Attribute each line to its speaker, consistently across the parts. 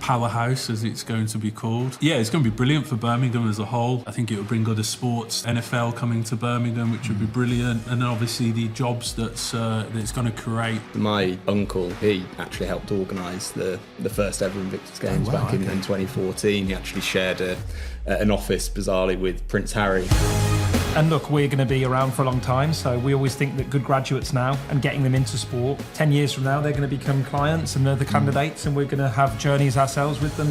Speaker 1: Powerhouse, as it's going to be called. Yeah, it's going to be brilliant for Birmingham as a whole. I think it will bring other sports, NFL coming to Birmingham, which would be brilliant, and then obviously the jobs that it's going to create.
Speaker 2: My uncle, he actually helped organise the first ever Invictus games back in 2014. He actually shared an office, bizarrely, with Prince Harry.
Speaker 3: And look, we're going to be around for a long time, so we always think that good graduates now and getting them into sport, 10 years from now, they're going to become clients and they're the candidates, and we're going to have journeys ourselves with them.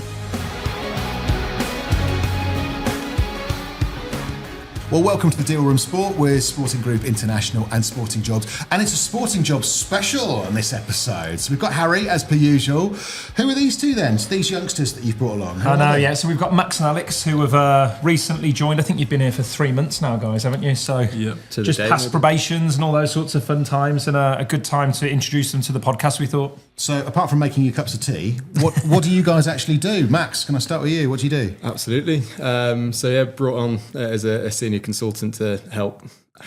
Speaker 4: Well, welcome to the Deal Room Sport with Sporting Group International and Sporting Jobs. And it's a Sporting Jobs special on this episode. So we've got Harry, as per usual. Who are these two then? So these youngsters that you've brought along?
Speaker 3: I know, yeah. So we've got Max and Alex, who have recently joined. I think you've been here for 3 months now, guys, haven't you? So just past probations and all those sorts of fun times, and a good time to introduce them to the podcast, we thought.
Speaker 4: So apart from making you cups of tea, what do you guys actually do? Max, can I start with you? What do you do?
Speaker 2: Absolutely. Brought on as a senior consultant to help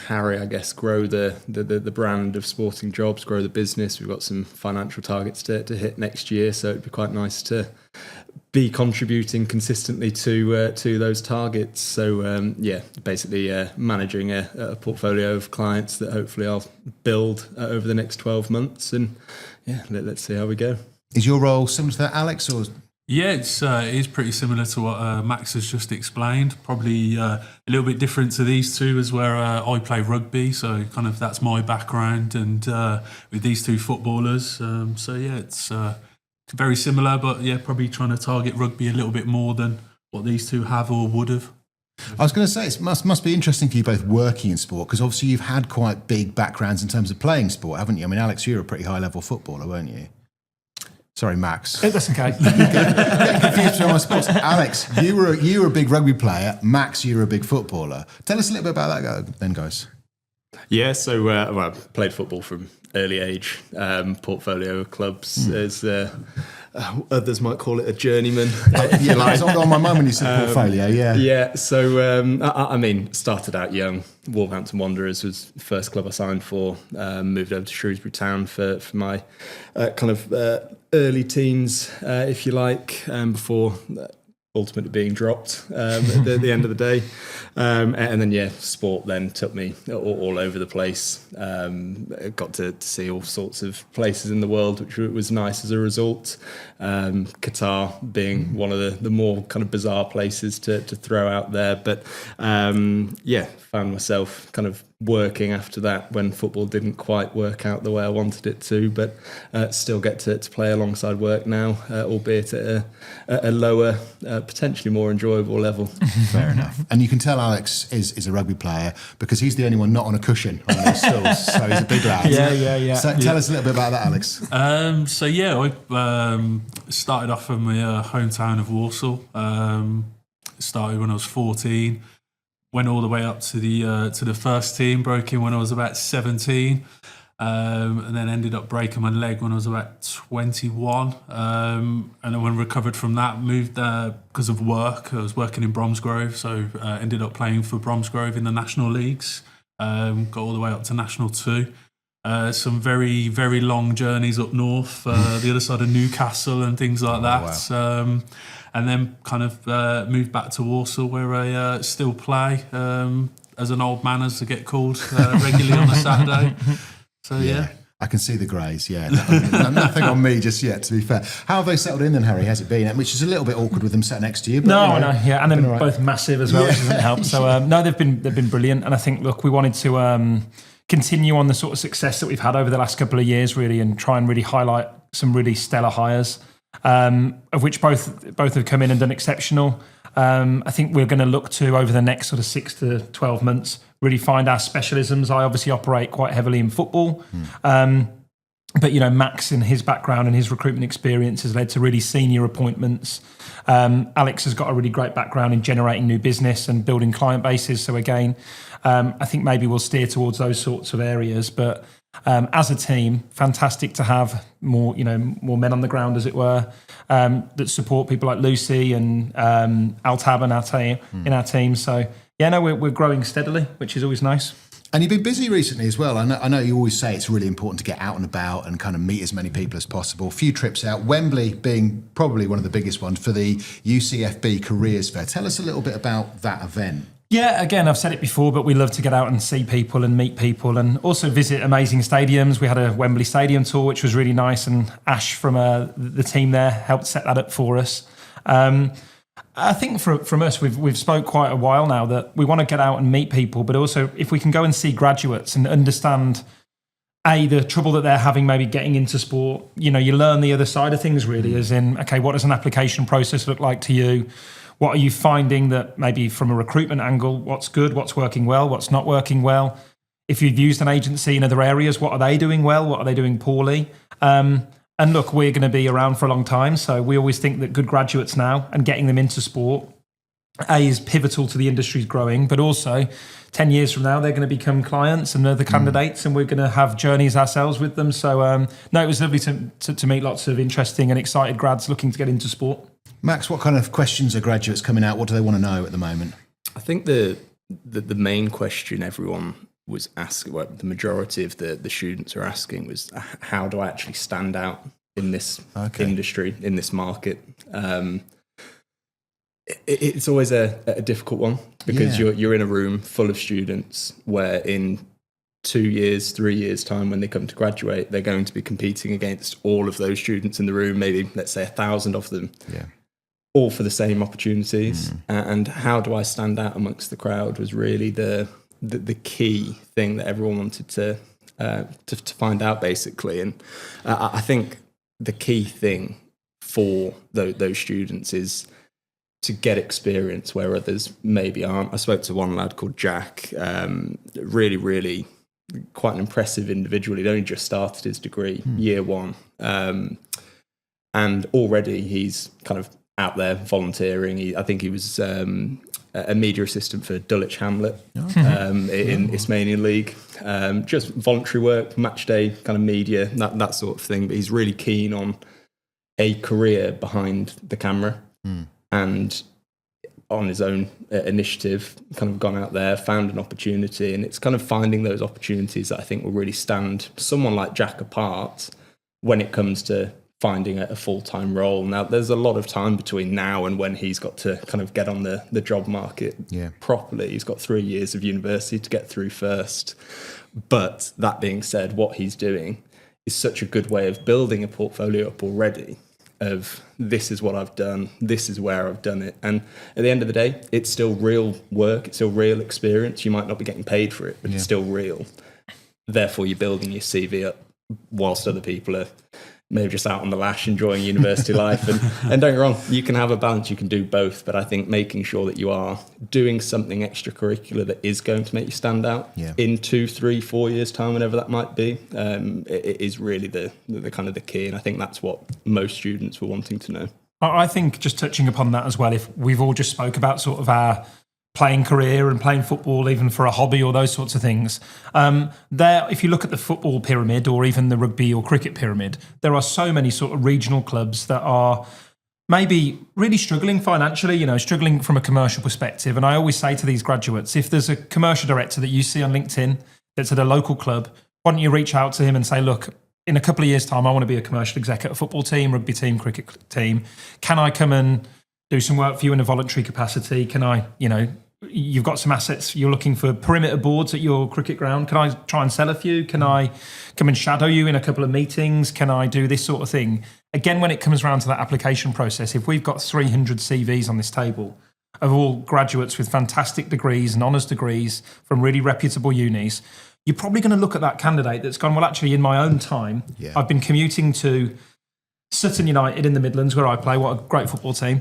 Speaker 2: Harry, I guess, grow the brand of Sporting Jobs, grow the business. We've got some financial targets to hit next year, so it'd be quite nice to be contributing consistently to those targets. So basically managing a portfolio of clients that hopefully I'll build over the next 12 months, and let's see how we go. Is your role similar to that, Alex, or?
Speaker 1: Yeah, it is pretty similar to what Max has just explained. Probably a little bit different to these two, as where I play rugby, so kind of that's my background, and with these two footballers. It's very similar, but probably trying to target rugby a little bit more than what these two have or would have.
Speaker 4: I was going to say, it must be interesting for you both working in sport, because obviously you've had quite big backgrounds in terms of playing sport, haven't you? I mean, Alex, you're a pretty high-level footballer, weren't you? Sorry, Max.
Speaker 3: That's okay.
Speaker 4: Getting confused between my sports. Alex, you were a big rugby player. Max, you were a big footballer. Tell us a little bit about that then, guys.
Speaker 2: Yeah, so I played football from early age, portfolio of clubs, as others might call it a journeyman.
Speaker 4: It's on my mind when you said portfolio,
Speaker 2: Yeah, so started out young. Wolverhampton Wanderers was the first club I signed for. Moved over to Shrewsbury Town for my early teens, if you like, before ultimately being dropped at the end of the day. And then, sport then took me all over the place. Got to see all sorts of places in the world, which was nice as a result. Qatar being one of the more kind of bizarre places to throw out there. But, found myself kind of working after that when football didn't quite work out the way I wanted it to, but still get to play alongside work now, albeit at a lower, potentially more enjoyable level.
Speaker 4: Fair enough. And you can tell Alex is a rugby player because he's the only one not on a cushion on those stools, so he's a big lad.
Speaker 3: Yeah.
Speaker 4: So tell us a little bit about that, Alex.
Speaker 1: I started off in my hometown of Walsall. Started when I was 14. Went all the way up to the first team, broke in when I was about 17, and then ended up breaking my leg when I was about 21. And then when recovered from that, moved there because of work. I was working in Bromsgrove, so ended up playing for Bromsgrove in the National Leagues. Got all the way up to National 2. Some very, very long journeys up north, the other side of Newcastle and things like that. Wow. And then kind of moved back to Walsall, where I still play as an old man, as I get called, regularly on a Saturday. So, yeah.
Speaker 4: I can see the greys, nothing on me just yet, to be fair. How have they settled in then, Harry? Has it been? Which is a little bit awkward with them sat next to you. But,
Speaker 3: and then both massive as well, which doesn't help. So, they've been brilliant. And I think, look, we wanted to continue on the sort of success that we've had over the last couple of years, really, and try and really highlight some really stellar hires. Of which both have come in and done exceptional. I think we're going to look to, over the next sort of 6 to 12 months, really find our specialisms. I obviously operate quite heavily in football. But, Max, in his background and his recruitment experience, has led to really senior appointments. Alex has got a really great background in generating new business and building client bases. So again, I think maybe we'll steer towards those sorts of areas. But as a team, fantastic to have more men on the ground, as it were, that support people like Lucy and Altab in our team. So we're growing steadily, which is always nice.
Speaker 4: And you've been busy recently as well. I know you always say it's really important to get out and about and kind of meet as many people as possible. A few trips out, Wembley being probably one of the biggest ones for the UCFB Careers Fair. Tell us a little bit about that event.
Speaker 3: Yeah, again, I've said it before, but we love to get out and see people and meet people and also visit amazing stadiums. We had a Wembley Stadium tour, which was really nice, and Ash from the team there helped set that up for us. I think from us, we've spoke quite a while now that we want to get out and meet people, but also if we can go and see graduates and understand the trouble that they're having maybe getting into sport, you learn the other side of things really, as in, okay, what does an application process look like to you? What are you finding that maybe from a recruitment angle, what's good, what's working well, what's not working well? If you've used an agency in other areas, what are they doing well? What are they doing poorly? And look, we're going to be around for a long time. So we always think that good graduates now and getting them into sport, is pivotal to the industry's growing, but also 10 years from now, they're going to become clients and other candidates, and we're going to have journeys ourselves with them. So no, it was lovely to meet lots of interesting and excited grads looking to get into sport.
Speaker 4: Max, what kind of questions are graduates coming out? What do they want to know at the moment?
Speaker 2: I think the main question everyone was asking, well, the majority of the students are asking, was how do I actually stand out in this industry, in this market? It's always a difficult one because you're in a room full of students where in 2 years, 3 years time, when they come to graduate, they're going to be competing against all of those students in the room, maybe let's say 1,000 of them.
Speaker 4: Yeah.
Speaker 2: All for the same opportunities. And how do I stand out amongst the crowd was really the key thing that everyone wanted to find out, basically. And I think the key thing for those students is to get experience where others maybe aren't. I spoke to one lad called Jack, really, really quite an impressive individual. He'd only just started his degree, year one. And already he's kind of out there volunteering. I think he was a media assistant for Dulwich Hamlet in Isthmian League. Just voluntary work, matchday kind of media, that sort of thing. But he's really keen on a career behind the camera, and on his own initiative, kind of gone out there, found an opportunity, and it's kind of finding those opportunities that I think will really stand someone like Jack apart when it comes to finding a full-time role. Now, there's a lot of time between now and when he's got to kind of get on the job market properly. He's got 3 years of university to get through first. But that being said, what he's doing is such a good way of building a portfolio up already of this is what I've done, this is where I've done it. And at the end of the day, it's still real work, it's still real experience. You might not be getting paid for it, but it's still real. Therefore, you're building your CV up whilst other people are maybe just out on the lash enjoying university life. And don't get me wrong, you can have a balance, you can do both, but I think making sure that you are doing something extracurricular that is going to make you stand out in 2, 3, 4 years time, whenever that might be, it is really the kind of the key. And I think that's what most students were wanting to know.
Speaker 3: I think just touching upon that as well, if we've all just spoke about sort of our playing career and playing football even for a hobby or those sorts of things. If you look at the football pyramid or even the rugby or cricket pyramid, there are so many sort of regional clubs that are maybe really struggling financially, struggling from a commercial perspective. And I always say to these graduates, if there's a commercial director that you see on LinkedIn that's at a local club, why don't you reach out to him and say, look, in a couple of years' time, I want to be a commercial exec at a football team, rugby team, cricket team. Can I come and do some work for you in a voluntary capacity? Can I, you've got some assets, you're looking for perimeter boards at your cricket ground. Can I try and sell a few? Can I come and shadow you in a couple of meetings? Can I do this sort of thing? Again, when it comes around to that application process, if we've got 300 CVs on this table of all graduates with fantastic degrees and honours degrees from really reputable unis, you're probably going to look at that candidate that's gone, well, actually, in my own time, I've been commuting to Sutton United in the Midlands, where I play. What a great football team.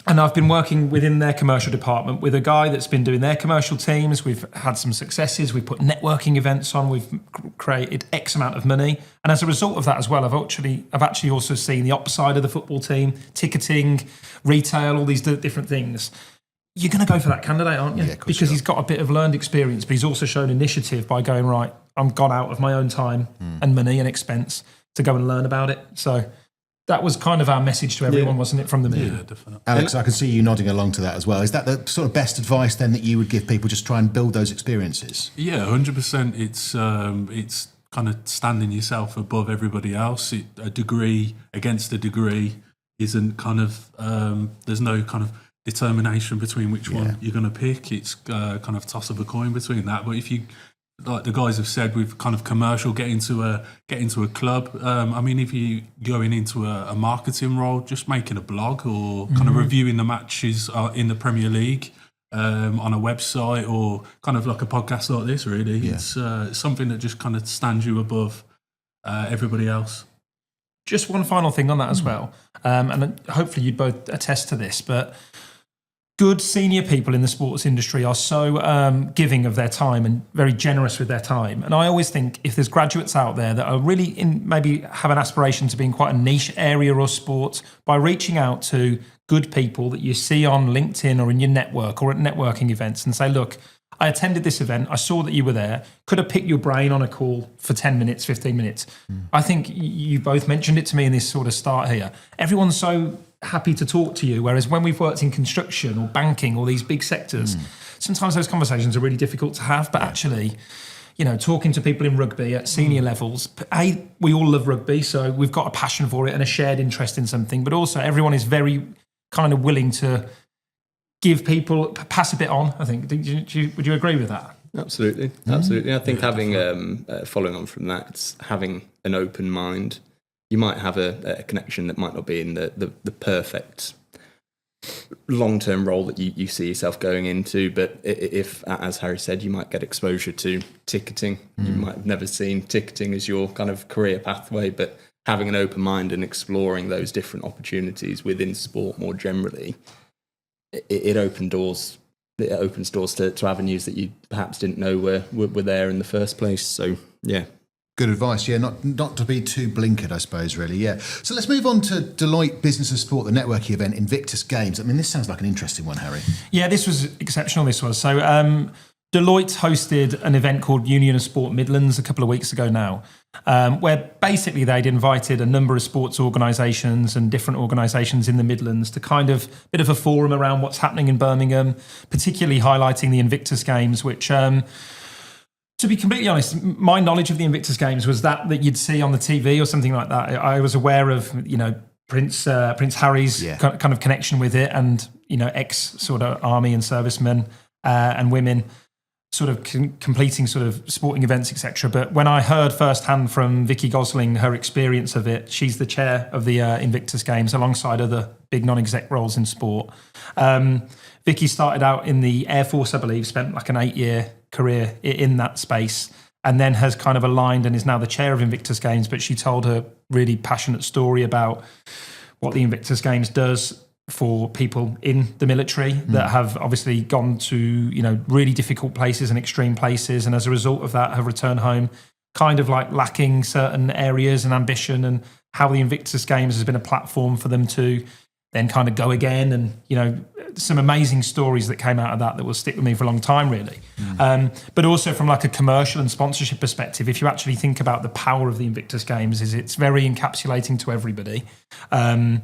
Speaker 3: And I've been working within their commercial department with a guy that's been doing their commercial teams. We've had some successes. We've put networking events on. We've created X amount of money. And as a result of that as well, I've actually also seen the opposite side of the football team, ticketing, retail, all these different things. You're going to go for that candidate, aren't you? Yeah, because he's got a bit of learned experience, but he's also shown initiative by going, right, I'm gone out of my own time and money and expense to go and learn about it. So that was kind of our message to everyone, wasn't it, from the meeting?
Speaker 1: Yeah, definitely.
Speaker 4: Alex, I can see you nodding along to that as well. Is that the sort of best advice then that you would give people, just try and build those experiences?
Speaker 1: Yeah, 100%. It's kind of standing yourself above everybody else. A degree against a degree isn't kind of there's no kind of determination between which one you're going to pick. It's kind of toss of a coin between that. But if you, like the guys have said, with kind of commercial, get into a club. I mean, if you going into a marketing role, just making a blog or kind of reviewing the matches in the Premier League on a website, or kind of like a podcast like this. Really, it's something that just kind of stands you above everybody else.
Speaker 3: Just one final thing on that as well, and hopefully you'd both attest to this, but good senior people in the sports industry are so giving of their time and very generous with their time. And I always think if there's graduates out there that are really maybe have an aspiration to be in quite a niche area or sport, by reaching out to good people that you see on LinkedIn or in your network or at networking events and say, look, I attended this event. I saw that you were there. Could have picked your brain on a call for 10 minutes, 15 minutes. I think you both mentioned it to me in this sort of start here. Everyone's so happy to talk to you, whereas when we've worked in construction or banking or these big sectors, sometimes those conversations are really difficult to have. But actually, you know, talking to people in rugby at senior levels, we all love rugby, so we've got a passion for it and a shared interest in something. But also, everyone is very kind of willing to give people, pass a bit on, I think. Would you agree with that?
Speaker 2: Absolutely. I think having, following on from that, it's having an open mind. You might have a connection that might not be in the perfect long-term role that you see yourself going into, but if, as Harry said, you might get exposure to ticketing. You might have never seen ticketing as your kind of career pathway, but having an open mind and exploring those different opportunities within sport more generally, it opens doors. It opens doors to avenues that you perhaps didn't know were there in the first place. So yeah.
Speaker 4: Good advice, yeah, not to be too blinkered, I suppose, really, yeah. So let's move on to Deloitte Business of Sport, the networking event, Invictus Games. I mean, this sounds like an interesting one, Harry.
Speaker 3: Yeah, this was exceptional, this was. So Deloitte hosted an event called Union of Sport Midlands a couple of weeks ago now, where basically they'd invited a number of sports organisations and different organisations in the Midlands to kind of bit of a forum around what's happening in Birmingham, particularly highlighting the Invictus Games, which... to be completely honest, my knowledge of the Invictus Games was that you'd see on the TV or something like that. I was aware of, you know, Prince Harry's kind of connection with it, and, you know, ex sort of army and servicemen and women sort of completing sort of sporting events, etc. But when I heard firsthand from Vicky Gosling her experience of it, she's the chair of the Invictus Games alongside other big non-exec roles in sport. Vicky started out in the Air Force, I believe, spent like an 8-year career in that space, and then has kind of aligned and is now the chair of Invictus Games. But she told her really passionate story about what the Invictus Games does for people in the military that have obviously gone to, you know, really difficult places and extreme places, and as a result of that have returned home kind of like lacking certain areas and ambition, and how the Invictus Games has been a platform for them to then kind of go again. And, you know, some amazing stories that came out of that will stick with me for a long time, really. But also from like a commercial and sponsorship perspective, if you actually think about the power of the Invictus Games, it's very encapsulating to everybody. And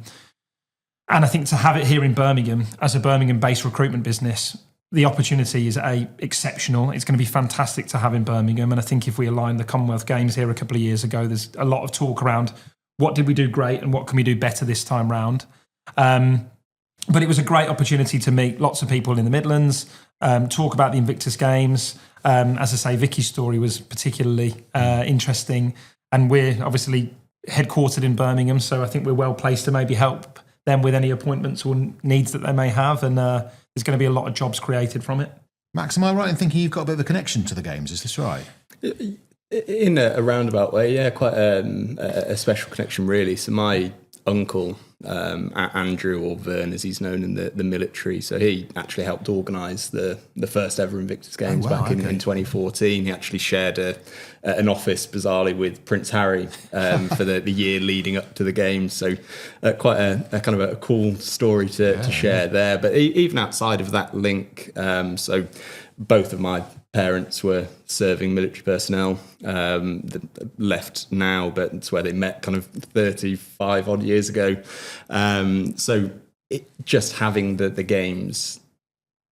Speaker 3: I think to have it here in Birmingham as a Birmingham-based recruitment business, the opportunity is exceptional. It's going to be fantastic to have in Birmingham. And I think if we align the Commonwealth Games here a couple of years ago, there's a lot of talk around what did we do great and what can we do better this time round. But it was a great opportunity to meet lots of people in the Midlands, talk about the Invictus Games. As I say, Vicky's story was particularly interesting, and we're obviously headquartered in Birmingham, so I think we're well placed to maybe help them with any appointments or needs that they may have, and there's going to be a lot of jobs created from it.
Speaker 4: Max, am I right in thinking you've got a bit of a connection to the Games? Is this right?
Speaker 2: In a roundabout way, yeah, quite a special connection, really. So my uncle, Andrew, or Vern as he's known in the military, so he actually helped organise the first ever Invictus Games back in 2014. He actually shared an office, bizarrely, with Prince Harry for the year leading up to the Games. So quite a kind of a cool story to share there. But even outside of that link, so both of my parents were serving military personnel, that left now, but it's where they met kind of 35 odd years ago. So just having the games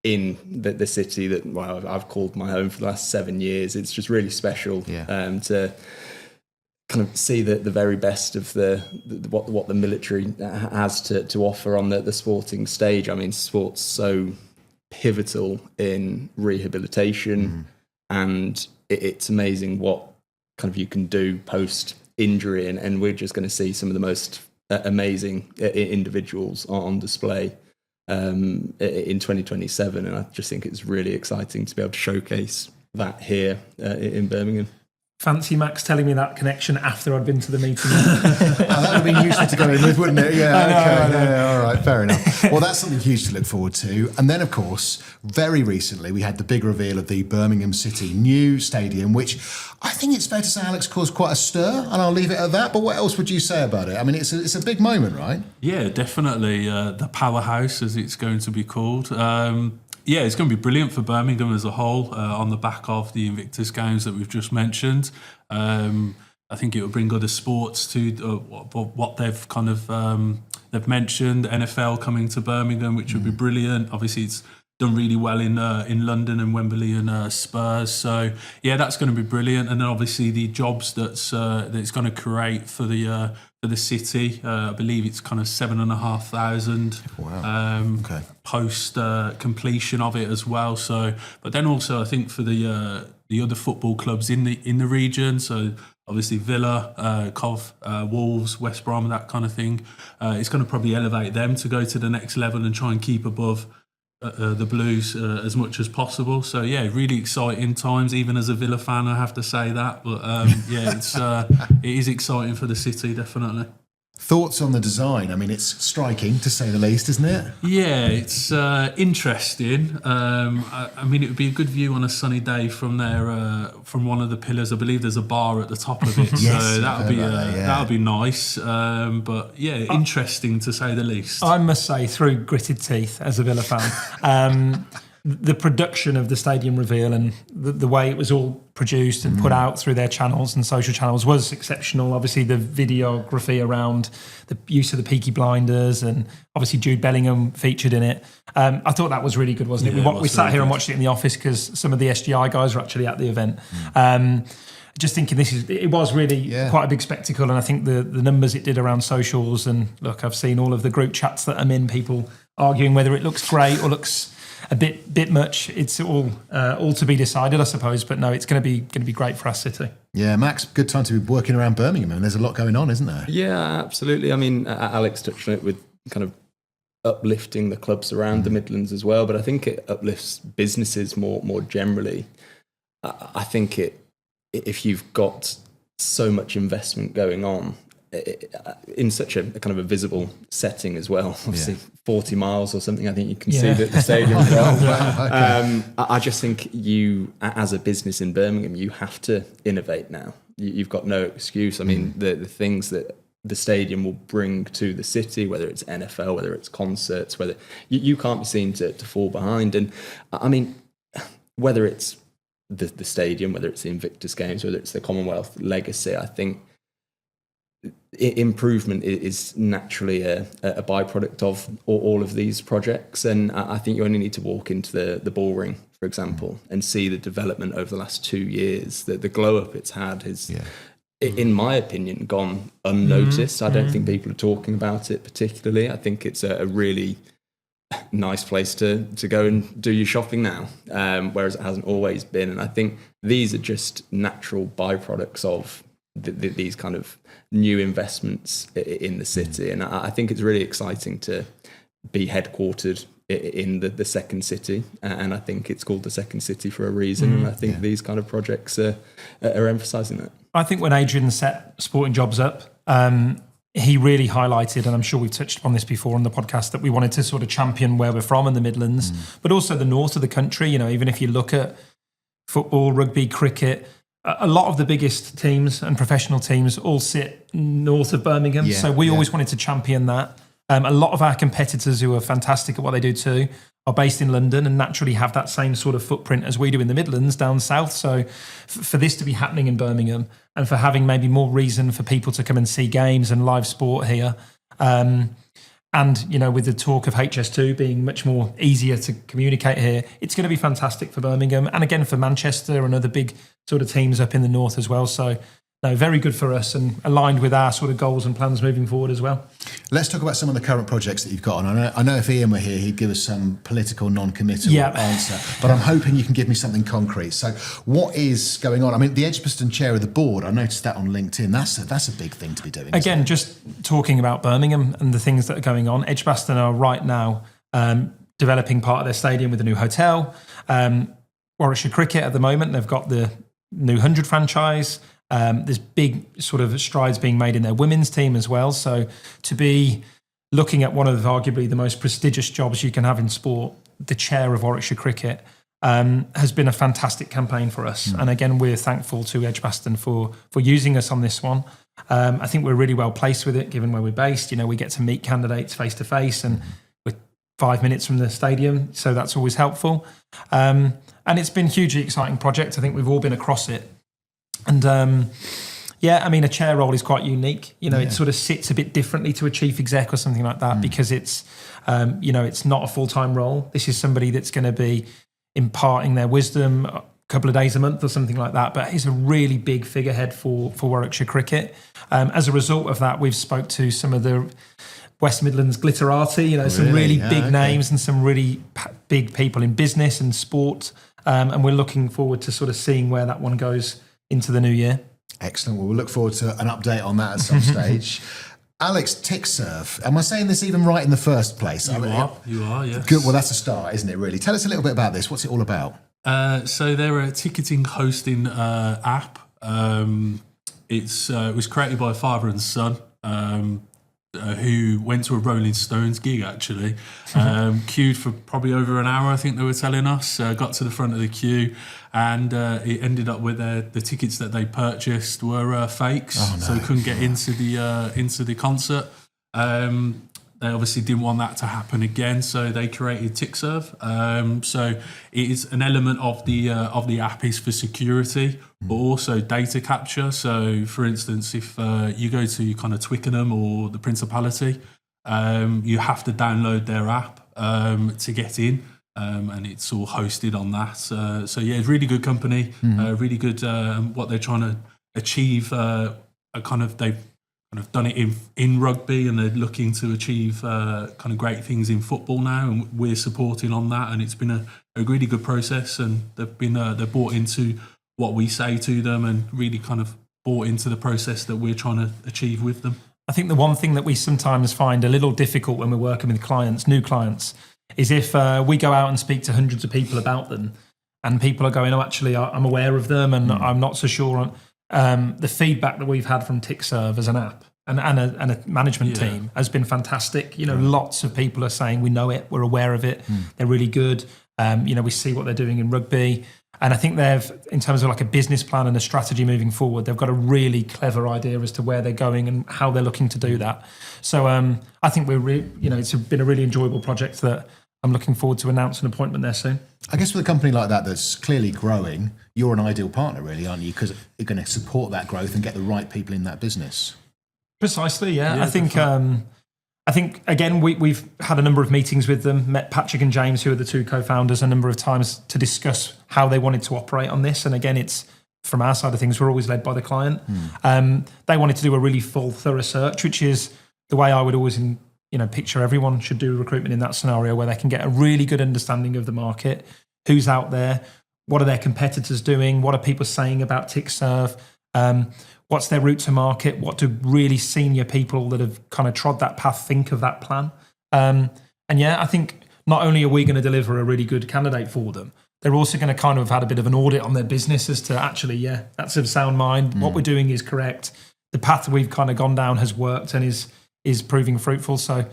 Speaker 2: in the city that I've called my home for the last 7 years, it's just really special to kind of see the very best of what the military has to offer on the sporting stage. I mean, sport's so pivotal in rehabilitation, and it's amazing what kind of you can do post injury, and we're just going to see some of the most amazing individuals on display in 2027, and I just think it's really exciting to be able to showcase that here in Birmingham.
Speaker 3: Fancy Max telling me that connection after I'd been to the meeting.
Speaker 4: That would have been useful to go in with, wouldn't it? Yeah, I know. Yeah, all right, fair enough. Well, that's something huge to look forward to. And then, of course, very recently, we had the big reveal of the Birmingham City new stadium, which I think it's fair to say, Alex, caused quite a stir, and I'll leave it at that. But what else would you say about it? I mean, it's a big moment, right?
Speaker 1: Yeah, definitely. The Powerhouse, as it's going to be called. Yeah, it's going to be brilliant for Birmingham as a whole on the back of the Invictus games that we've just mentioned. I think it will bring other sports to what they've kind of they've mentioned. NFL coming to Birmingham, which would be brilliant. Obviously, it's done really well in London and Wembley and Spurs. So yeah, that's going to be brilliant. And then obviously the jobs that it's going to create for the city. I believe it's kind of 7,500 post completion of it as well. So, but then also I think for the other football clubs in the region. So obviously Villa, Cov, Wolves, West Brom, that kind of thing. It's going to probably elevate them to go to the next level and try and keep above the Blues as much as possible. So yeah, really exciting times. Even as a Villa fan, I have to say that. But yeah, it is exciting for the city, definitely.
Speaker 4: Thoughts on the design? I mean, it's striking to say the least, isn't it?
Speaker 1: Yeah, it's interesting. I mean, it would be a good view on a sunny day from there, from one of the pillars. I believe there's a bar at the top of it,
Speaker 4: Yes,
Speaker 1: so that'll be nice. But yeah, interesting to say the least.
Speaker 3: I must say, through gritted teeth as a Villa fan, the production of the stadium reveal and the way it was all produced and put out through their channels and social channels was exceptional. Obviously, the videography around the use of the Peaky Blinders, and obviously Jude Bellingham featured in it. I thought that was really good, wasn't it? We sat here and watched it in the office because some of the SGI guys were actually at the event. Just thinking it was really quite a big spectacle, and I think the numbers it did around socials, and look, I've seen all of the group chats that I'm in, people arguing whether it looks great or looks a bit much. It's all to be decided, I suppose. But no, it's going to be great for our city.
Speaker 4: Yeah, Max, good time to be working around Birmingham, and there's a lot going on, isn't there?
Speaker 2: Yeah, absolutely. I mean, Alex touched on it with kind of uplifting the clubs around the Midlands as well, but I think it uplifts businesses more generally. I think if you've got so much investment going on in such a kind of a visible setting as well, obviously 40 miles or something, I think you can see the stadium from. I just think you, as a business in Birmingham, you have to innovate now. You've got no excuse. I mean, the things that the stadium will bring to the city, whether it's NFL, whether it's concerts, whether you can't be seen to fall behind. And I mean, whether it's the stadium, whether it's the Invictus games, whether it's the Commonwealth legacy, I think improvement is naturally a byproduct of all of these projects. And I think you only need to walk into the ball ring, for example, and see the development over the last 2 years. The glow up it's had has, in my opinion, gone unnoticed. I don't think people are talking about it particularly. I think it's a really nice place to go and do your shopping now, whereas it hasn't always been. And I think these are just natural byproducts of these kind of new investments in the city. And I think it's really exciting to be headquartered in the second city, and I think it's called the second city for a reason. And I think these kind of projects are emphasising that. I
Speaker 3: think when Adrian set Sporting Jobs up, he really highlighted, and I'm sure we've touched on this before on the podcast, that we wanted to sort of champion where we're from in the Midlands, but also the north of the country. You know, even if you look at football, rugby, cricket, a lot of the biggest teams and professional teams all sit north of Birmingham. So we always wanted to champion that. A lot of our competitors who are fantastic at what they do too are based in London and naturally have that same sort of footprint as we do in the Midlands down south. So for this to be happening in Birmingham and for having maybe more reason for people to come and see games and live sport here, and, you know, with the talk of HS2 being much more easier to communicate here, it's going to be fantastic for Birmingham and again for Manchester and other big sort of teams up in the north as well. So, no, very good for us and aligned with our sort of goals and plans moving forward as well.
Speaker 4: Let's talk about some of the current projects that you've got on. I know if Ian were here, he'd give us some political, non-committal answer, but I'm hoping you can give me something concrete. So what is going on? I mean, the Edgbaston chair of the board, I noticed that on LinkedIn. That's a big thing to be doing.
Speaker 3: Again, just talking about Birmingham and the things that are going on, Edgbaston are right now developing part of their stadium with a new hotel. Warwickshire Cricket at the moment, they've got the new 100 franchise. There's big sort of strides being made in their women's team as well. So to be looking at one of arguably the most prestigious jobs you can have in sport, the chair of Warwickshire Cricket, has been a fantastic campaign for us. And again, we're thankful to Edgbaston for using us on this one. I think we're really well placed with it, given where we're based. You know, we get to meet candidates face to face and we're 5 minutes from the stadium. So that's always helpful. And it's been a hugely exciting project. I think we've all been across it. And I mean, a chair role is quite unique. You know, it sort of sits a bit differently to a chief exec or something like that because it's, it's not a full-time role. This is somebody that's going to be imparting their wisdom a couple of days a month or something like that. But he's a really big figurehead for Warwickshire Cricket. As a result of that, we've spoke to some of the West Midlands glitterati, some really big names and some really big people in business and sport. And we're looking forward to sort of seeing where that one goes into the new year.
Speaker 4: Excellent. Well, we'll look forward to an update on that at some stage. Alex, TickServe. Am I saying this even right in the first place?
Speaker 1: You are, yes.
Speaker 4: Good. Well, that's a start, isn't it, really? Tell us a little bit about this. What's it all about?
Speaker 1: So they're a ticketing hosting app. It was created by a father and son who went to a Rolling Stones gig, actually. Queued for probably over an hour, I think they were telling us. Got to the front of the queue, and it ended up with the tickets that they purchased were fakes, so they couldn't get into the concert. They obviously didn't want that to happen again, so they created TickServe. So it is an element of the app is for security, but also data capture. So, for instance, if you go to kind of Twickenham or the Principality, you have to download their app to get in, and it's all hosted on that. So yeah, it's really good company, really good what they're trying to achieve. They've kind of done it in rugby, and they're looking to achieve kind of great things in football now, and we're supporting on that. And it's been a really good process, and they're bought into what we say to them, and really kind of bought into the process that we're trying to achieve with them.
Speaker 3: I think the one thing that we sometimes find a little difficult when we're working with clients, new clients, is if we go out and speak to hundreds of people about them, and people are going, "Oh, actually, I'm aware of them, and I'm not so sure." The feedback that we've had from TickServe as an app and a management team has been fantastic. Lots of people are saying, "We know it, we're aware of it, they're really good." We see what they're doing in rugby. And I think they've, in terms of like a business plan and a strategy moving forward, they've got a really clever idea as to where they're going and how they're looking to do that. So I think it's been a really enjoyable project that I'm looking forward to announce an appointment there soon.
Speaker 4: I guess with a company like that that's clearly growing, you're an ideal partner, really, aren't you? Because you're going to support that growth and get the right people in that business.
Speaker 3: Precisely, yeah. I think again, we've had a number of meetings with them, met Patrick and James, who are the two co-founders, a number of times to discuss how they wanted to operate on this. And again, it's from our side of things, we're always led by the client. They wanted to do a really full, thorough search, which is the way I would always picture everyone should do recruitment in that scenario, where they can get a really good understanding of the market, who's out there, what are their competitors doing, what are people saying about TickServe, what's their route to market, what do really senior people that have kind of trod that path think of that plan. I think not only are we going to deliver a really good candidate for them, they're also going to kind of have had a bit of an audit on their business as to actually, that's of sound mind. What we're doing is correct. The path we've kind of gone down has worked and is proving fruitful. So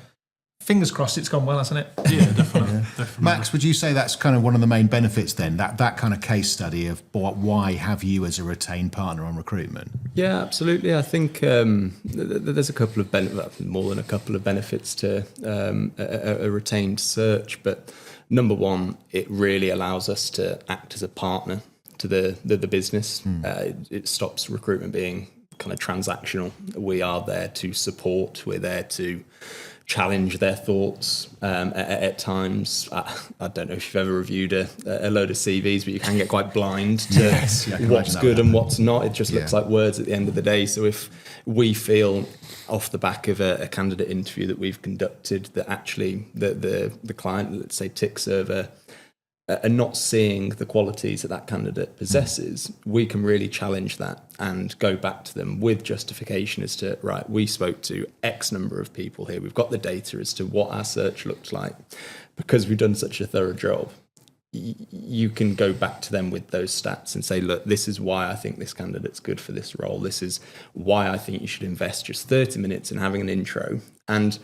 Speaker 3: fingers crossed it's gone well, hasn't it?
Speaker 1: Yeah, definitely.
Speaker 4: Max, would you say that's kind of one of the main benefits then, that kind of case study of why have you as a retained partner on recruitment?
Speaker 2: Yeah, absolutely. I think there's a couple of more than a couple of benefits to a retained search, but number one, it really allows us to act as a partner to the business. It stops recruitment being kind of transactional. We are there to support. We're there to challenge their thoughts at times. I don't know if you've ever reviewed a load of CVs, but you can get quite blind to what's good and what's not. It just looks like words at the end of the day. So if we feel off the back of a candidate interview that we've conducted that actually the client, let's say tick server, are not seeing the qualities that candidate possesses, we can really challenge that and go back to them with justification as to, right, we spoke to X number of people here. We've got the data as to what our search looks like. Because we've done such a thorough job, you can go back to them with those stats and say, look, this is why I think this candidate's good for this role. This is why I think you should invest just 30 minutes in having an intro. And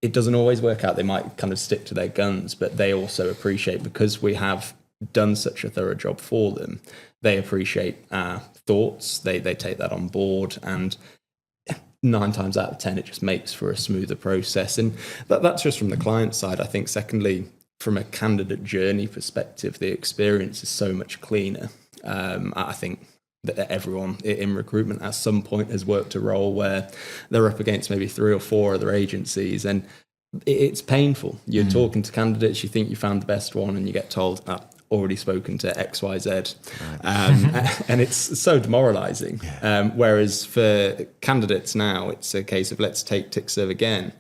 Speaker 2: it doesn't always work out. They might kind of stick to their guns, but they also appreciate, because we have done such a thorough job for them, they appreciate our thoughts. They take that on board, and 9 times out of 10, it just makes for a smoother process. And that's just from the client side. I think secondly, from a candidate journey perspective, the experience is so much cleaner. I think that everyone in recruitment at some point has worked a role where they're up against maybe 3 or 4 other agencies, and it's painful. You're talking to candidates, you think you found the best one, and you get told, already spoken to XYZ. And it's so demoralizing. Whereas for candidates now, it's a case of let's take TickServe again.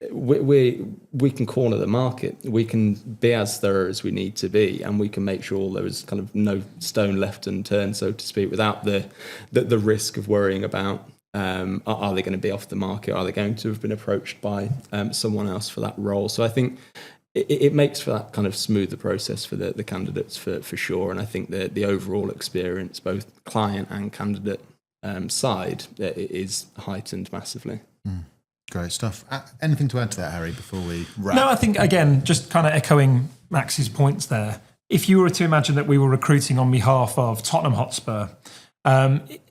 Speaker 2: We can corner the market. We can be as thorough as we need to be, and we can make sure there is kind of no stone left unturned, so to speak, without the risk of worrying about are they going to be off the market? Are they going to have been approached by someone else for that role? So I think it makes for that kind of smoother process for the candidates for sure. And I think the overall experience, both client and candidate side, is heightened massively.
Speaker 4: Great stuff. Anything to add to that, Harry, before we wrap?
Speaker 3: No, I think, again, just kind of echoing Max's points there. If you were to imagine that we were recruiting on behalf of Tottenham Hotspur,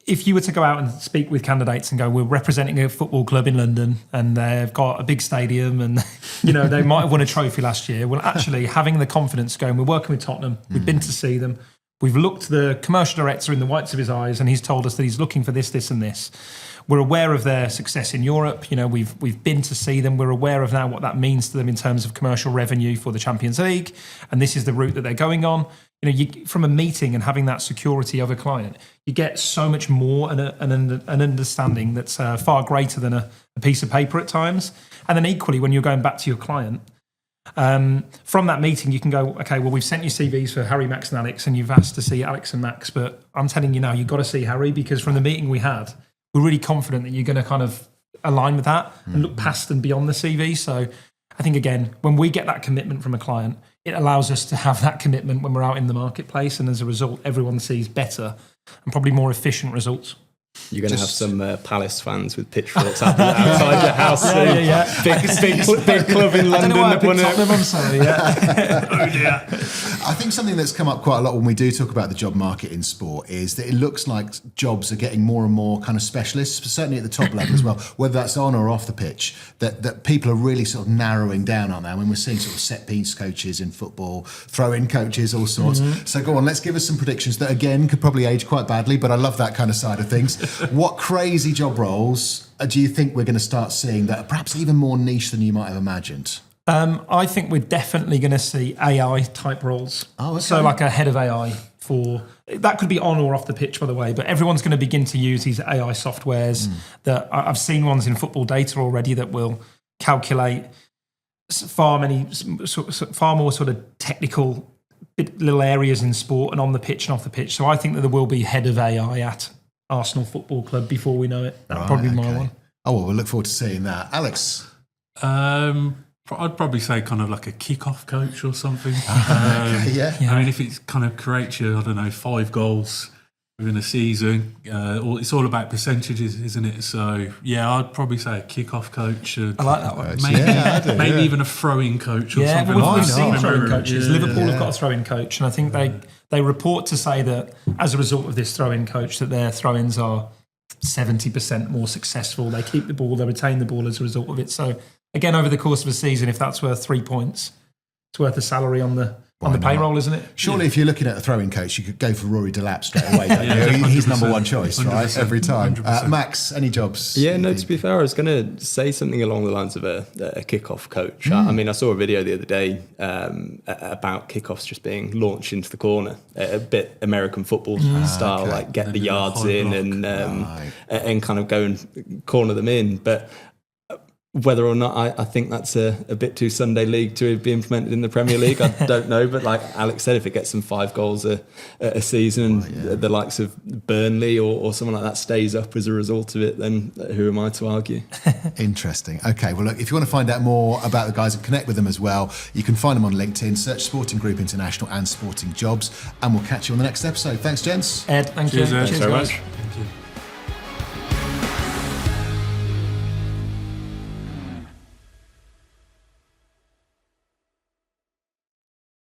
Speaker 3: if you were to go out and speak with candidates and go, we're representing a football club in London and they've got a big stadium and, they might have won a trophy last year. Well, actually, having the confidence going, we're working with Tottenham, we've been to see them, we've looked the commercial director in the whites of his eyes and he's told us that he's looking for this, this and this. We're aware of their success in Europe. We've been to see them. We're aware of now what that means to them in terms of commercial revenue for the Champions League. And this is the route that they're going on. From a meeting and having that security of a client, you get so much more and an understanding that's far greater than a piece of paper at times. And then equally, when you're going back to your client, from that meeting, you can go, okay, well, we've sent you CVs for Harry, Max and Alex, and you've asked to see Alex and Max, but I'm telling you now, you've got to see Harry, because from the meeting we had, we're really confident that you're going to kind of align with that and look past and beyond the CV. So I think, again, when we get that commitment from a client, it allows us to have that commitment when we're out in the marketplace. And as a result, everyone sees better and probably more efficient results.
Speaker 2: You're going to have some Palace fans with pitchforks outside your house soon.
Speaker 3: Yeah.
Speaker 2: Big club in London.
Speaker 3: I don't know why I picked Tottenham, I'm sorry. Yeah.
Speaker 4: Oh dear. I think something that's come up quite a lot when we do talk about the job market in sport is that it looks like jobs are getting more and more kind of specialists, certainly at the top level as well, whether that's on or off the pitch, that people are really sort of narrowing down on that. I mean, we're seeing sort of set piece coaches in football, throw-in coaches, all sorts. So go on, let's give us some predictions that, again, could probably age quite badly, but I love that kind of side of things. What crazy job roles do you think we're going to start seeing that are perhaps even more niche than you might have imagined?
Speaker 3: I think we're definitely going to see AI type roles.
Speaker 4: Oh, okay.
Speaker 3: So like a head of AI that could be on or off the pitch, by the way, but everyone's going to begin to use these AI softwares that I've seen ones in football data already that will calculate far more sort of technical little areas in sport and on the pitch and off the pitch. So I think that there will be head of AI at Arsenal Football Club before we know it. That'll probably be my one.
Speaker 4: Oh, well, we'll look forward to seeing that. Alex?
Speaker 1: I'd probably say kind of like a kick-off coach or something.
Speaker 4: Yeah.
Speaker 1: I mean, if it kind of creates you, 5 goals within a season. It's all about percentages, isn't it? So yeah, I'd probably say a kick-off coach.
Speaker 3: I like that one.
Speaker 1: Maybe,
Speaker 4: Yeah, I do,
Speaker 1: maybe
Speaker 4: yeah.
Speaker 1: even a throwing coach or
Speaker 3: Yeah,
Speaker 1: something.
Speaker 3: we've,
Speaker 1: like
Speaker 3: we've
Speaker 1: that.
Speaker 3: seen
Speaker 4: not?
Speaker 3: throwing coaches.
Speaker 1: Yeah.
Speaker 3: Liverpool
Speaker 4: Yeah.
Speaker 3: have got a throwing coach, and I think they report to say that as a result of this throwing coach, that their throw-ins are 70% more successful. They keep the ball, they retain the ball as a result of it. So again, over the course of a season, if that's worth 3 points, it's worth a salary on the
Speaker 4: not?
Speaker 3: payroll, isn't it?
Speaker 4: Surely, if you're looking at a throwing coach, you could go for Rory Delap straight away. Don't you?
Speaker 1: Yeah,
Speaker 4: He's
Speaker 1: 100%.
Speaker 4: number one choice, right?
Speaker 1: 100%,
Speaker 4: Every time.
Speaker 1: 100%.
Speaker 4: Max, any jobs?
Speaker 2: Yeah, no, to be fair, I was going to say something along the lines of a kick-off coach. I mean, I saw a video the other day about kickoffs just being launched into the corner, a bit American football style,
Speaker 4: okay.
Speaker 2: like get the
Speaker 1: Maybe a
Speaker 2: yards
Speaker 1: high
Speaker 2: in
Speaker 1: block.
Speaker 2: and kind of go and corner them in. But whether or not I think that's a bit too Sunday league to be implemented in the Premier League, I don't know. But like Alex said, if it gets them 5 goals a season, the likes of Burnley or someone like that stays up as a result of it, then who am I to argue?
Speaker 4: Interesting. Okay, well, look, if you want to find out more about the guys and connect with them as well, you can find them on LinkedIn, search Sporting Group International and Sporting Jobs, and we'll catch you on the next episode. Thanks, gents.
Speaker 3: Ed, thank
Speaker 1: Cheers,
Speaker 3: you.
Speaker 1: Ed.
Speaker 3: Cheers,
Speaker 2: very
Speaker 3: guys.
Speaker 2: much.